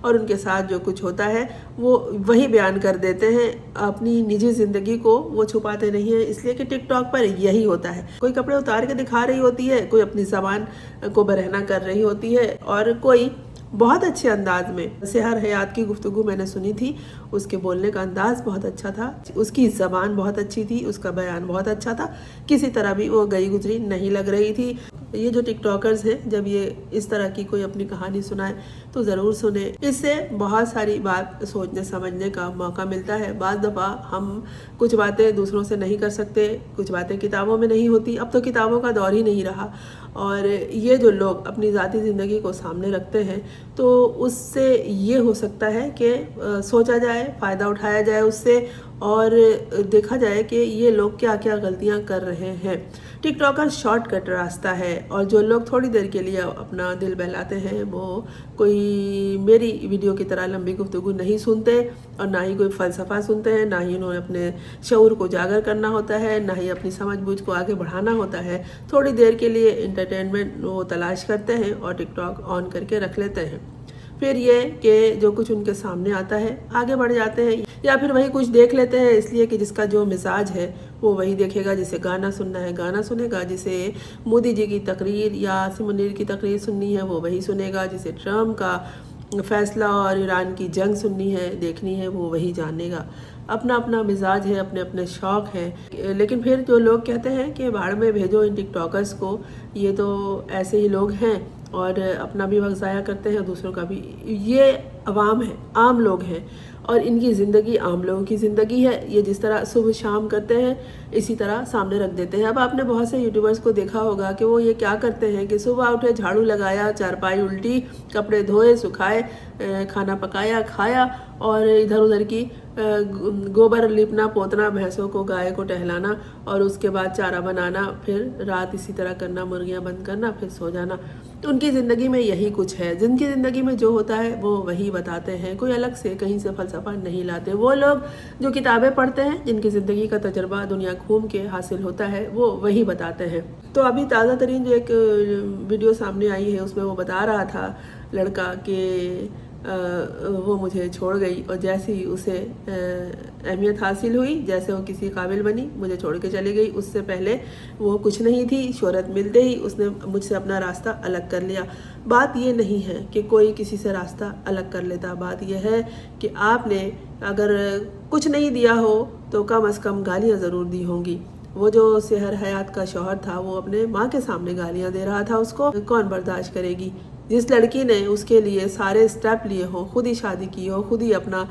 اور ان کے ساتھ جو کچھ ہوتا ہے وہ وہی بیان کر دیتے ہیں، اپنی نجی زندگی کو وہ چھپاتے نہیں ہیں، اس لیے کہ ٹک ٹاک پر یہی ہوتا ہے، کوئی کپڑے اتار کے دکھا رہی ہوتی ہے، کوئی اپنی زبان کو برہنہ کر رہی ہوتی ہے، اور کوئی بہت اچھے انداز میں سحر حیات کی گفتگو میں نے سنی تھی، اس کے بولنے کا انداز بہت اچھا تھا، اس کی زبان بہت اچھی تھی، اس کا بیان بہت اچھا تھا، کسی طرح بھی وہ گئی گزری نہیں لگ رہی تھی۔ یہ جو ٹک ٹاکرز ہیں جب یہ اس طرح کی کوئی اپنی کہانی سنائے تو ضرور سنیں، اس سے بہت ساری بات سوچنے سمجھنے کا موقع ملتا ہے۔ بعض دفعہ ہم کچھ باتیں دوسروں سے نہیں کر سکتے، کچھ باتیں کتابوں میں نہیں ہوتی، اب تو کتابوں کا دور ہی نہیں رہا، اور یہ جو لوگ اپنی ذاتی زندگی کو سامنے رکھتے ہیں تو اس سے یہ ہو سکتا ہے کہ سوچا جائے، فائدہ اٹھایا جائے اس سے، اور دیکھا جائے کہ یہ لوگ کیا کیا غلطیاں کر رہے ہیں۔ ٹک ٹاکر شارٹ کٹ راستہ ہے، اور جو لوگ تھوڑی دیر کے لیے اپنا دل بہلاتے ہیں وہ کوئی میری ویڈیو کی طرح لمبی گفتگو نہیں سنتے، اور نہ ہی کوئی فلسفہ سنتے ہیں، نہ ہی انہوں نے اپنے شعور کو اجاگر کرنا ہوتا ہے، نہ ہی اپنی سمجھ بوجھ کو آگے بڑھانا ہوتا ہے۔ تھوڑی دیر کے لیے انٹرٹینمنٹ وہ تلاش کرتے ہیں اور ٹک ٹاک آن کر کے رکھ لیتے ہیں، پھر یہ کہ جو کچھ ان کے سامنے آتا ہے آگے بڑھ جاتے ہیں، یا پھر وہی کچھ دیکھ لیتے ہیں، اس لیے کہ جس کا جو مزاج ہے وہ وہی دیکھے گا، جسے گانا سننا ہے گانا سنے گا، جسے مودی جی کی تقریر یا آصم منیر کی تقریر سننی ہے وہ وہی سنے گا، جسے ٹرمپ کا فیصلہ اور ایران کی جنگ سننی ہے دیکھنی ہے وہ وہی جانے گا۔ اپنا اپنا مزاج ہے، اپنے اپنے شوق ہیں، لیکن پھر جو لوگ کہتے ہیں کہ بھاڑ میں بھیجو ان ٹک ٹاکرز کو، یہ تو ایسے ہی لوگ ہیں اور اپنا بھی وقت ضائع کرتے ہیں دوسروں کا بھی، یہ عوام ہے، عام لوگ ہیں، اور ان کی زندگی عام لوگوں کی زندگی ہے، یہ جس طرح صبح شام کرتے ہیں اسی طرح سامنے رکھ دیتے ہیں۔ اب آپ نے بہت سے یوٹیوبرز کو دیکھا ہوگا کہ وہ یہ کیا کرتے ہیں کہ صبح اٹھے، جھاڑو لگایا، چارپائی الٹی، کپڑے دھوئے سکھائے، کھانا پکایا کھایا، اور ادھر ادھر کی گوبر لیپنا پوتنا، بھینسوں کو گائے کو ٹہلانا، اور اس کے بعد چارہ بنانا، پھر رات اسی طرح کرنا، مرغیاں بند کرنا، پھر سو جانا۔ ان کی زندگی میں یہی کچھ ہے، جن کی زندگی میں جو ہوتا ہے وہ وہی بتاتے ہیں، کوئی الگ سے کہیں سے فلسفہ نہیں لاتے۔ وہ لوگ جو کتابیں پڑھتے ہیں، جن کی زندگی کا تجربہ دنیا گھوم کے حاصل ہوتا ہے، وہ وہی بتاتے ہیں۔ تو ابھی تازہ ترین جو ایک ویڈیو سامنے آئی ہے اس میں وہ بتا رہا تھا لڑکا کہ وہ مجھے چھوڑ گئی، اور جیسے ہی اسے اہمیت حاصل ہوئی، جیسے وہ کسی قابل بنی، مجھے چھوڑ کے چلی گئی، اس سے پہلے وہ کچھ نہیں تھی، شہرت ملتے ہی اس نے مجھ سے اپنا راستہ الگ کر لیا۔ بات یہ نہیں ہے کہ کوئی کسی سے راستہ الگ کر لیتا، بات یہ ہے کہ آپ نے اگر کچھ نہیں دیا ہو تو کم از کم گالیاں ضرور دی ہوں گی۔ وہ جو سحر حیات کا شوہر تھا وہ اپنے ماں کے سامنے گالیاں دے رہا تھا، اس کو کون برداشت کرے گی؟ جس لڑکی نے اس کے لیے سارے سٹیپ لیے ہوں، خود ہی شادی کی ہو، خود ہی اپنا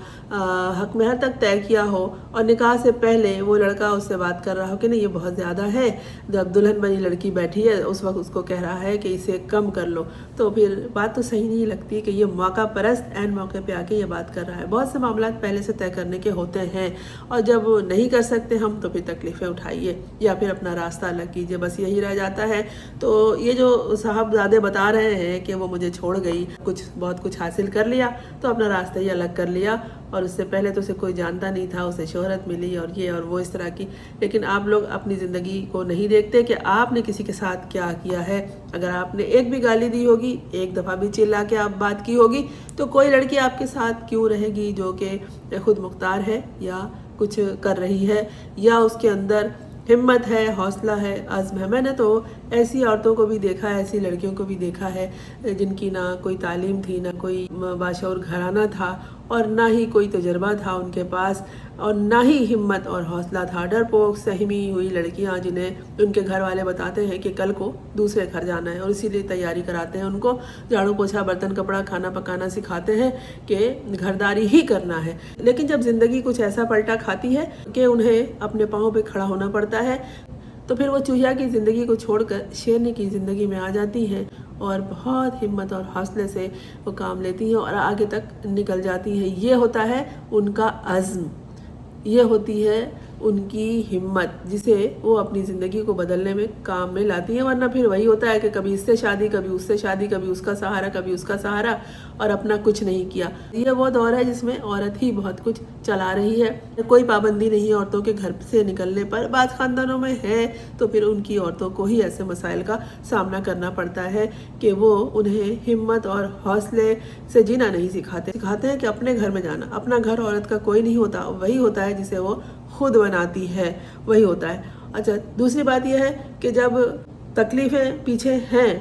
حق مہر تک طے کیا ہو، اور نکاح سے پہلے وہ لڑکا اس سے بات کر رہا ہو کہ نہیں یہ بہت زیادہ ہے، جب دلہن بنی لڑکی بیٹھی ہے اس وقت اس کو کہہ رہا ہے کہ اسے کم کر لو، تو پھر بات تو صحیح نہیں لگتی کہ یہ موقع پرست عین موقع پہ آ کے یہ بات کر رہا ہے۔ بہت سے معاملات پہلے سے طے کرنے کے ہوتے ہیں، اور جب نہیں کر سکتے ہم تو پھر تکلیفیں اٹھائیے یا پھر اپنا راستہ الگ کیجیے، بس یہی رہ جاتا ہے۔ تو یہ جو صاحبزادے بتا رہے ہیں کہ وہ مجھے چھوڑ گئی، بہت کچھ حاصل کر لیا تو اپنا راستہ ہی الگ کر لیا، اور اس سے پہلے تو اسے کوئی جانتا نہیں تھا، اسے شہرت ملی اور یہ اور وہ اس طرح کی۔ لیکن آپ لوگ اپنی زندگی کو نہیں دیکھتے کہ آپ نے کسی کے ساتھ کیا کیا ہے۔ اگر آپ نے ایک بھی گالی دی ہوگی، ایک دفعہ بھی چلا کے آپ بات کی ہوگی، تو کوئی لڑکی آپ کے ساتھ کیوں رہے گی جو کہ خود مختار ہے یا کچھ کر رہی ہے، یا اس کے اندر ہمت ہے، حوصلہ ہے، عزم ہے۔ میں نے تو ایسی عورتوں کو بھی دیکھا ہے، ایسی لڑکیوں کو بھی دیکھا ہے جن کی نہ کوئی تعلیم تھی، نہ کوئی باشعور گھرانہ تھا، اور نہ ہی کوئی تجربہ تھا ان کے پاس، اور نہ ہی ہمت اور حوصلہ تھا۔ ڈرپوک سہمی ہوئی لڑکیاں جنہیں ان کے گھر والے بتاتے ہیں کہ کل کو دوسرے گھر جانا ہے، اور اسی لیے تیاری کراتے ہیں، ان کو جھاڑو پوچھا برتن کپڑا کھانا پکانا سکھاتے ہیں کہ گھرداری ہی کرنا ہے۔ لیکن جب زندگی کچھ ایسا پلٹا کھاتی ہے کہ انہیں اپنے پاؤں پہ کھڑا ہونا پڑتا ہے، تو پھر وہ چوہیا کی زندگی کو چھوڑ کر شیرنی کی زندگی میں آ جاتی ہیں، اور بہت ہمت اور حوصلے سے وہ کام لیتی ہیں اور آگے تک نکل جاتی ہیں۔ یہ ہوتا ہے ان کا عزم، یہ ہوتی ہے ان کی ہمت جسے وہ اپنی زندگی کو بدلنے میں کام میں لاتی ہیں، ورنہ پھر وہی ہوتا ہے کہ کبھی اس سے شادی، کبھی اس سے شادی، کبھی اس کا سہارا، کبھی اس کا سہارا، اور اپنا کچھ نہیں کیا۔ یہ وہ دور ہے جس میں عورت ہی بہت کچھ چلا رہی ہے، کوئی پابندی نہیں عورتوں کے گھر سے نکلنے پر۔ بعض خاندانوں میں ہے تو پھر ان کی عورتوں کو ہی ایسے مسائل کا سامنا کرنا پڑتا ہے کہ وہ انہیں ہمت اور حوصلے سے جینا نہیں سکھاتے ہیں کہ اپنے گھر میں جانا، اپنا گھر عورت کا کوئی نہیں ہوتا، وہی ہوتا ہے جسے وہ خود بناتی ہے، وہی ہوتا ہے۔ اچھا، دوسری بات یہ ہے کہ جب تکلیفیں پیچھے ہیں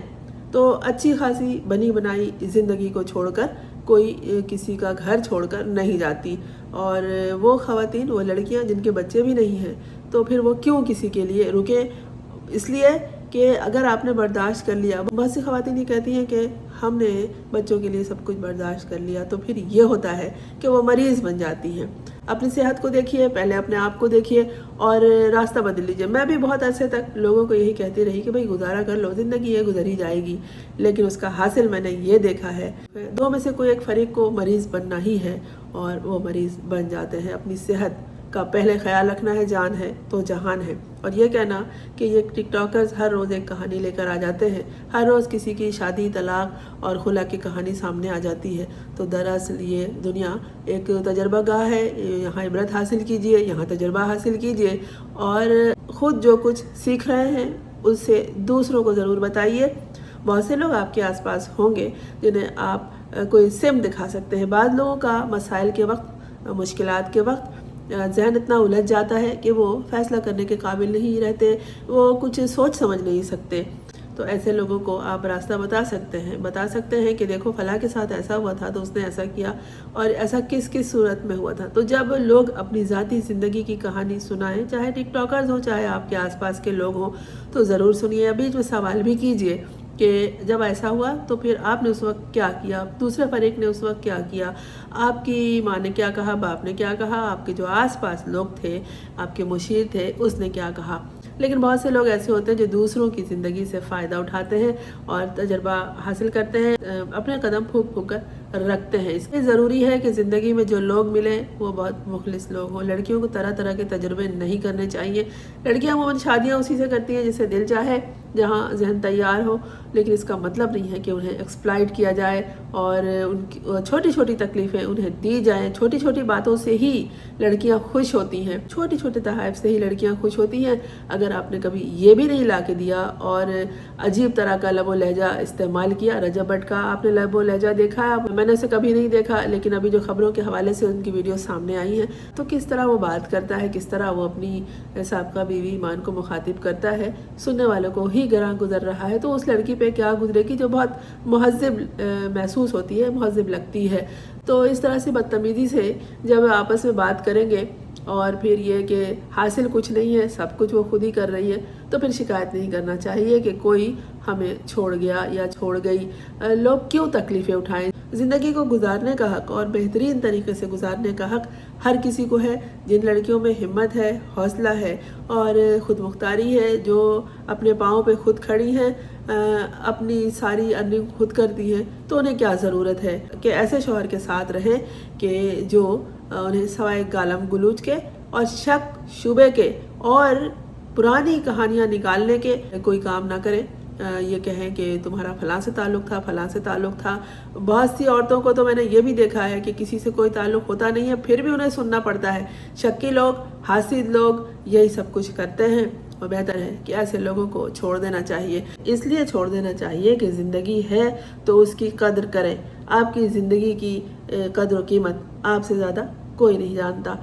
تو اچھی خاصی بنی بنائی زندگی کو چھوڑ کر کوئی کسی کا گھر چھوڑ کر نہیں جاتی، اور وہ خواتین، وہ لڑکیاں جن کے بچے بھی نہیں ہیں تو پھر وہ کیوں کسی کے لیے رکیں؟ اس لیے کہ اگر آپ نے برداشت کر لیا، بہت سی خواتین یہ کہتی ہیں کہ ہم نے بچوں کے لیے سب کچھ برداشت کر لیا، تو پھر یہ ہوتا ہے کہ وہ مریض بن جاتی ہیں۔ اپنی صحت کو دیکھیے، پہلے اپنے آپ کو دیکھیے اور راستہ بدل لیجیے۔ میں بھی بہت عرصے تک لوگوں کو یہی کہتی رہی کہ بھئی گزارا کر لو، زندگی یہ گزر ہی جائے گی، لیکن اس کا حاصل میں نے یہ دیکھا ہے، دو میں سے کوئی ایک فریق کو مریض بننا ہی ہے، اور وہ مریض بن جاتے ہیں۔ اپنی صحت کا پہلے خیال رکھنا ہے، جان ہے تو جہان ہے۔ اور یہ کہنا کہ یہ ٹک ٹاکرز ہر روز ایک کہانی لے کر آ جاتے ہیں، ہر روز کسی کی شادی، طلاق اور خلا کی کہانی سامنے آ جاتی ہے، تو دراصل یہ دنیا ایک تجربہ گاہ ہے۔ یہاں عبرت حاصل کیجئے، یہاں تجربہ حاصل کیجئے، اور خود جو کچھ سیکھ رہے ہیں اس سے دوسروں کو ضرور بتائیے۔ بہت سے لوگ آپ کے آس پاس ہوں گے جنہیں آپ کوئی سمت دکھا سکتے ہیں۔ بعض لوگوں کا مسائل کے وقت، مشکلات کے وقت ذہن اتنا الجھ جاتا ہے کہ وہ فیصلہ کرنے کے قابل نہیں رہتے، وہ کچھ سوچ سمجھ نہیں سکتے، تو ایسے لوگوں کو آپ راستہ بتا سکتے ہیں کہ دیکھو فلاں کے ساتھ ایسا ہوا تھا تو اس نے ایسا کیا، اور ایسا کس کس صورت میں ہوا تھا۔ تو جب لوگ اپنی ذاتی زندگی کی کہانی سنائیں، چاہے ٹک ٹاکرز ہوں، چاہے آپ کے آس پاس کے لوگ ہوں، تو ضرور سنیے، بیچ میں سوال بھی کیجئے کہ جب ایسا ہوا تو پھر آپ نے اس وقت کیا کیا، دوسرے فریق نے اس وقت کیا کیا، آپ کی ماں نے کیا کہا، باپ نے کیا کہا، آپ کے جو آس پاس لوگ تھے، آپ کے مشیر تھے، اس نے کیا کہا۔ لیکن بہت سے لوگ ایسے ہوتے ہیں جو دوسروں کی زندگی سے فائدہ اٹھاتے ہیں اور تجربہ حاصل کرتے ہیں، اپنے قدم پھونک پھونک کر رکھتے ہیں۔ اس لیے ضروری ہے کہ زندگی میں جو لوگ ملیں وہ بہت مخلص لوگ ہوں۔ لڑکیوں کو طرح طرح کے تجربے نہیں کرنے چاہیے۔ لڑکیاں عموماً شادیاں اسی سے کرتی ہیں جسے دل چاہے، جہاں ذہن تیار ہو، لیکن اس کا مطلب نہیں ہے کہ انہیں ایکسپلائٹ کیا جائے اور ان کی چھوٹی چھوٹی تکلیفیں انہیں دی جائیں۔ چھوٹی چھوٹی باتوں سے ہی لڑکیاں خوش ہوتی ہیں، چھوٹی چھوٹے تحائف سے ہی لڑکیاں خوش ہوتی ہیں۔ اگر آپ نے کبھی یہ بھی نہیں لا کے دیا اور عجیب طرح کا لب و لہجہ استعمال کیا، رجب بٹ کا آپ نے لب و لہجہ دیکھا ہے؟ میں نے اسے کبھی نہیں دیکھا، لیکن ابھی جو خبروں کے حوالے سے ان کی ویڈیو سامنے آئی ہیں تو کس طرح وہ بات کرتا ہے، کس طرح وہ اپنی سابقہ بیوی ایمان کو مخاطب کرتا ہے، سننے والوں کو ہی گراں گزر رہا ہے، تو اس لڑکی پہ کیا گزرے گی جو بہت مہذب محسوس ہوتی ہے، مہذب لگتی ہے۔ تو اس طرح سے بدتمیزی سے جب آپس میں بات کریں گے اور پھر یہ کہ حاصل کچھ نہیں ہے، سب کچھ وہ خود ہی کر رہی ہے، تو پھر شکایت نہیں کرنا چاہیے کہ کوئی ہمیں چھوڑ گیا یا چھوڑ گئی۔ لوگ کیوں تکلیفیں اٹھائیں؟ زندگی کو گزارنے کا حق اور بہترین طریقے سے گزارنے کا حق ہر کسی کو ہے۔ جن لڑکیوں میں ہمت ہے، حوصلہ ہے اور خود مختاری ہے، جو اپنے پاؤں پہ خود کھڑی ہیں، اپنی ساری ارننگ خود کرتی ہیں، تو انہیں کیا ضرورت ہے کہ ایسے شوہر کے ساتھ رہیں کہ جو انہیں سوائے گالم گلوچ کے اور شک شبے کے اور پرانی کہانیاں نکالنے کے کوئی کام نہ کرے۔ یہ کہیں کہ تمہارا فلاں سے تعلق تھا، فلاں سے تعلق تھا۔ بہت سی عورتوں کو تو میں نے یہ بھی دیکھا ہے کہ کسی سے کوئی تعلق ہوتا نہیں ہے، پھر بھی انہیں سننا پڑتا ہے۔ شکی لوگ، حاسد لوگ یہی سب کچھ کرتے ہیں، اور بہتر ہے کہ ایسے لوگوں کو چھوڑ دینا چاہیے۔ اس لیے چھوڑ دینا چاہیے کہ زندگی ہے تو اس کی قدر کریں۔ آپ کی زندگی کی قدر و قیمت آپ سے زیادہ کوئی نہیں جانتا۔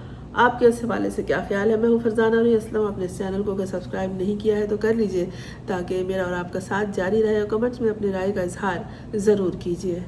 آپ کے اس حوالے سے کیا خیال ہے؟ میں ہوں فرزانہ نوری اسلم۔ آپ نے اس چینل کو اگر سبسکرائب نہیں کیا ہے تو کر لیجئے تاکہ میرا اور آپ کا ساتھ جاری رہے۔ کمنٹس میں اپنی رائے کا اظہار ضرور کیجئے۔